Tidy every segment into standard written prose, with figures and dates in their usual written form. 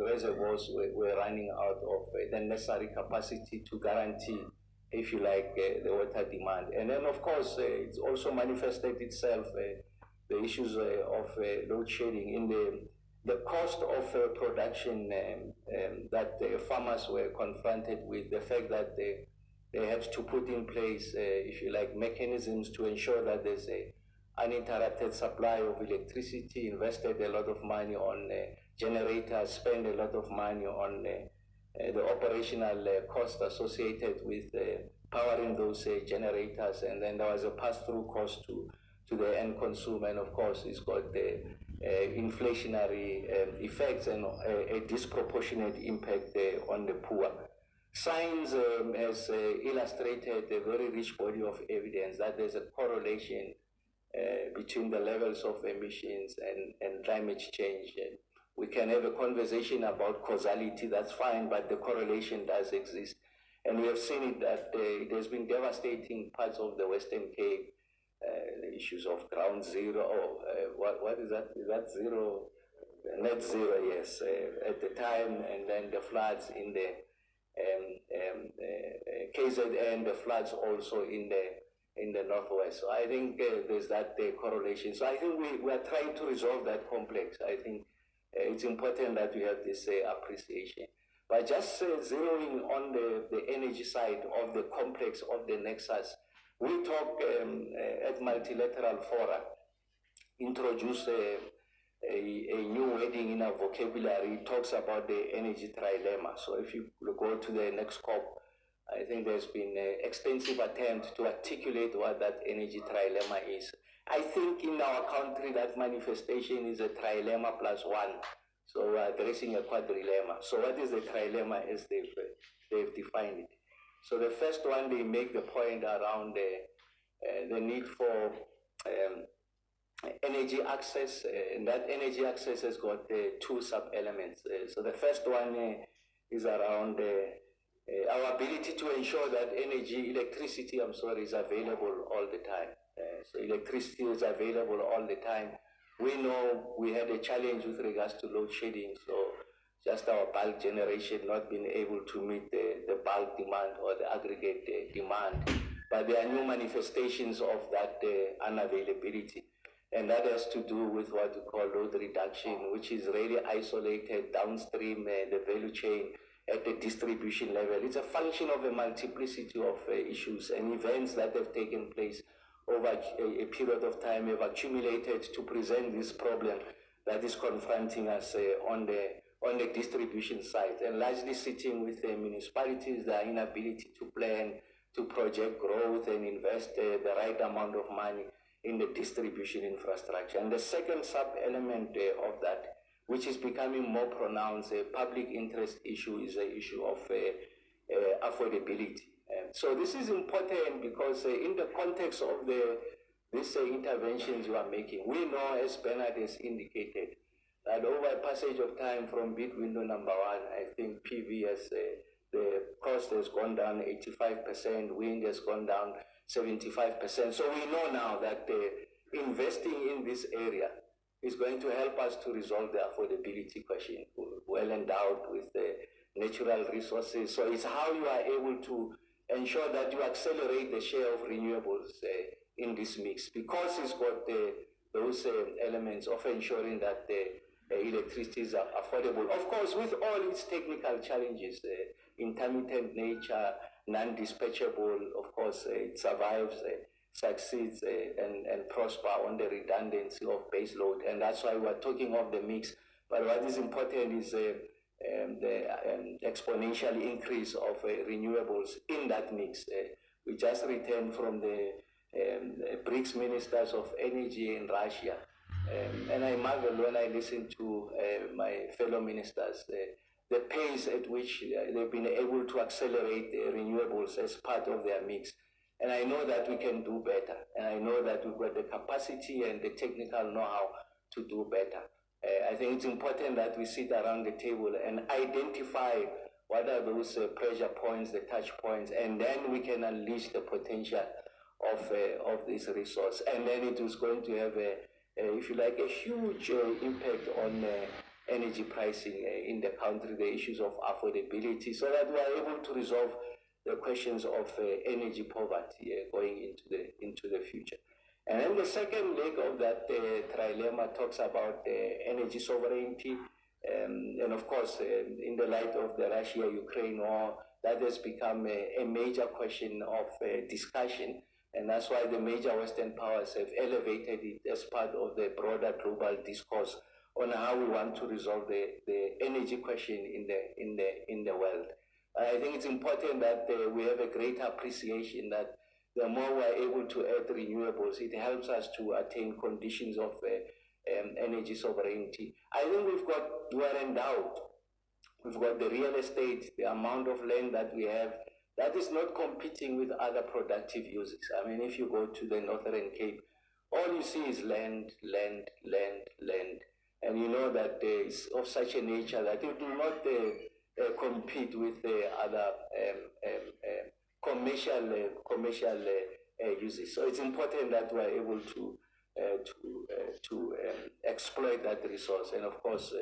reservoirs were running out of the necessary capacity to guarantee, if you like, the water demand. And then, of course, it's also manifested itself, the issues of load shedding in the cost of production that farmers were confronted with, the fact that they have to put in place, if you like, mechanisms to ensure that there's a uninterrupted supply of electricity, invested a lot of money on generators, spend a lot of money on the operational cost associated with powering those generators, and then there was a pass-through cost to the end consumer, and of course it's got the inflationary effects and a disproportionate impact on the poor. Science has illustrated a very rich body of evidence that there's a correlation between the levels of emissions and climate change. We can have a conversation about causality, that's fine, but the correlation does exist. And we have seen it that it has been devastating parts of the Western Cape, the issues of ground zero, what is that? Is that zero? Net zero, yes, at the time, and then the floods in the KZN, the floods also in the northwest. So I think there's that correlation. So I think we are trying to resolve that complex. I think it's important that we have this appreciation. But just zeroing on the energy side of the complex of the nexus, we talk at multilateral fora, introduce a new wording in our vocabulary. It talks about the energy trilemma. So if you go to the next COP, I think there's been an extensive attempt to articulate what that energy trilemma is. I think in our country that manifestation is a trilemma plus one. So we're addressing a quadrilemma. So what is the trilemma as they've defined it? So the first one, they make the point around the need for energy access, and that energy access has got two sub-elements. So the first one is around our ability to ensure that electricity is available all the time. So electricity is available all the time. We know we had a challenge with regards to load shedding, so just our bulk generation not being able to meet the bulk demand or the aggregate demand. But there are new manifestations of that unavailability. And that has to do with what we call load reduction, which is really isolated downstream the value chain at the distribution level. It's a function of a multiplicity of issues and events that have taken place over a period of time, have accumulated to present this problem that is confronting us on the distribution side, and largely sitting with the municipalities, their inability to plan, to project growth and invest the right amount of money in the distribution infrastructure. And the second sub-element of that, which is becoming more pronounced, a public interest issue, is the issue of affordability. So this is important because in the context of these interventions you are making, we know, as Bernard has indicated, that over a passage of time from bid window number one, I think PV has, the cost has gone down 85%, wind has gone down 75%. So we know now that investing in this area is going to help us to resolve the affordability question, well endowed with the natural resources. So it's how you are able to ensure that you accelerate the share of renewables in this mix, because it's got those elements of ensuring that the electricity is affordable. Of course, with all its technical challenges, intermittent nature, non-dispatchable, of course, it survives, succeeds, and prosper on the redundancy of base load. And that's why we're talking of the mix. But what is important is the exponential increase of renewables in that mix. We just returned from the BRICS ministers of energy in Russia. And I marvel when I listen to my fellow ministers, the pace at which they've been able to accelerate the renewables as part of their mix. And I know that we can do better. And I know that we've got the capacity and the technical know-how to do better. I think it's important that we sit around the table and identify what are those pressure points, the touch points, and then we can unleash the potential of this resource. And then it is going to have if you like, a huge impact on energy pricing in the country, the issues of affordability, so that we are able to resolve the questions of energy poverty going into the future. And then the second leg of that trilemma talks about energy sovereignty. And of course, in the light of the Russia-Ukraine war, that has become a major question of discussion. And that's why the major Western powers have elevated it as part of the broader global discourse on how we want to resolve the energy question in the world. I think it's important that we have a greater appreciation that the more we're able to add renewables, it helps us to attain conditions of energy sovereignty. I think we're endowed. We've got the real estate, the amount of land that we have, that is not competing with other productive uses. I mean, if you go to the Northern Cape, all you see is land, land, land, land. And you know that it's of such a nature that it will not compete with the other commercial uses. So it's important that we're able to exploit that resource. And of course,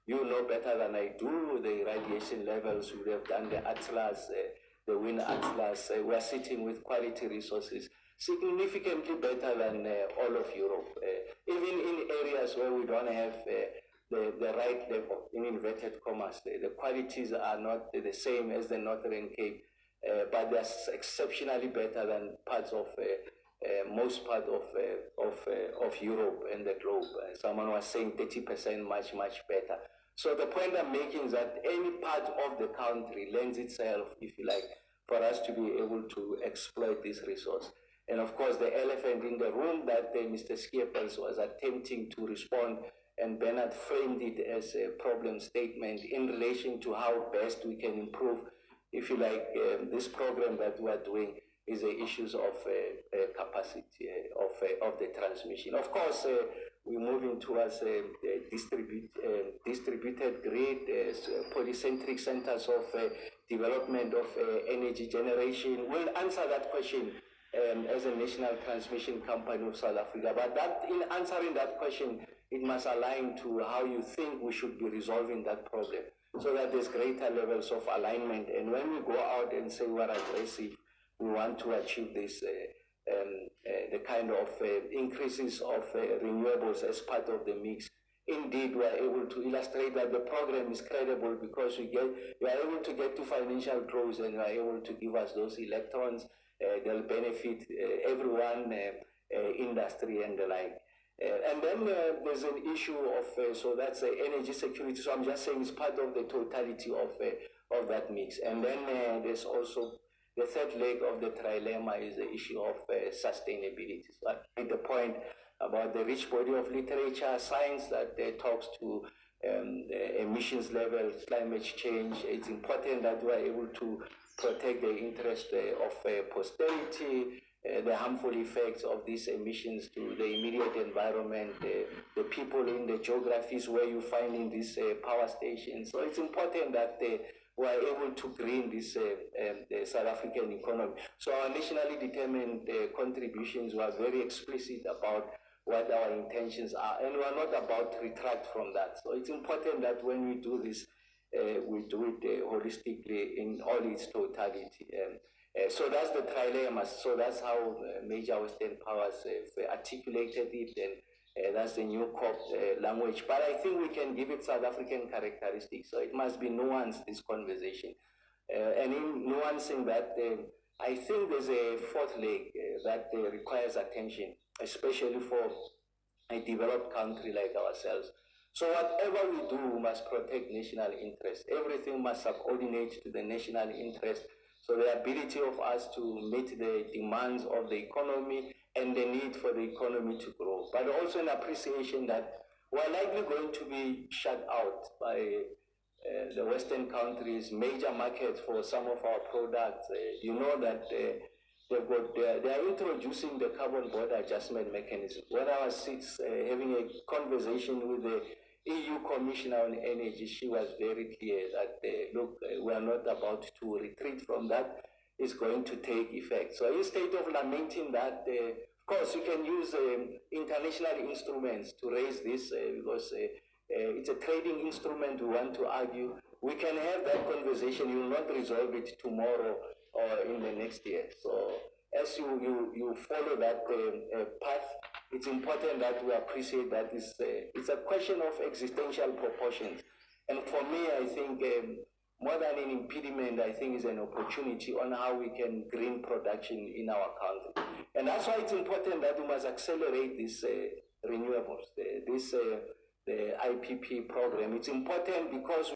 you know better than I do the radiation levels. We have done the atlas, the wind atlas. We're sitting with quality resources significantly better than all of Europe. Even in areas where we don't have the right level, in inverted commas, the qualities are not the same as the Northern Cape, but they're exceptionally better than parts of most part of Europe and the globe. Someone was saying 30% much better. So the point I'm making is that any part of the country lends itself, if you like, for us to be able to exploit this resource. And of course, the elephant in the room that Mr. Schiepers was attempting to respond, and Bernard framed it as a problem statement in relation to how best we can improve, if you like, this program that we're doing is the issues of capacity of the transmission. Of course, we're moving towards distributed grid, polycentric centers of development of energy generation. We'll answer that question as a national transmission company of South Africa. But that, in answering that question, it must align to how you think we should be resolving that problem, so that there's greater levels of alignment. And when we go out and say we're aggressive, we want to achieve this, the kind of increases of renewables as part of the mix. Indeed, we are able to illustrate that the program is credible because we are able to get to financial close, and we are able to give us those electrons. They'll benefit everyone, industry and the like. And then there's an issue of, so that's energy security. So I'm just saying it's part of the totality of that mix. And then there's also the third leg of the trilemma is the issue of sustainability. So I made the point about the rich body of literature, science that talks to emissions levels, climate change. It's important that we are able to protect the interest of posterity, the harmful effects of these emissions to the immediate environment, the people in the geographies where you find in these power stations. So it's important that we are able to green this the South African economy. So our nationally determined contributions were very explicit about what our intentions are, and we are not about to retract from that. So it's important that when we do this, we do it holistically in all its totality. So that's the trilemma. So that's how major Western powers have articulated it, and that's the new COP language. But I think we can give it South African characteristics. So it must be nuanced, this conversation. And in nuancing that, I think there's a fourth leg that requires attention, especially for a developed country like ourselves. So whatever we do, we must protect national interest. Everything must subordinate to the national interest. So the ability of us to meet the demands of the economy and the need for the economy to grow. But also an appreciation that we're likely going to be shut out by the Western countries, major markets for some of our products. You know that they are introducing the carbon border adjustment mechanism. When I was having a conversation with the EU Commissioner on Energy, she was very clear that, look, we are not about to retreat from that. It's going to take effect. So instead of lamenting that, of course, you can use international instruments to raise this because it's a trading instrument. We want to argue. We can have that conversation. You will not resolve it tomorrow or in the next year. So as you follow that path, it's important that we appreciate that it's a question of existential proportions. And for me, I think more than an impediment, I think is an opportunity on how we can green production in our country. And that's why it's important that we must accelerate this renewables, the IPP program. It's important because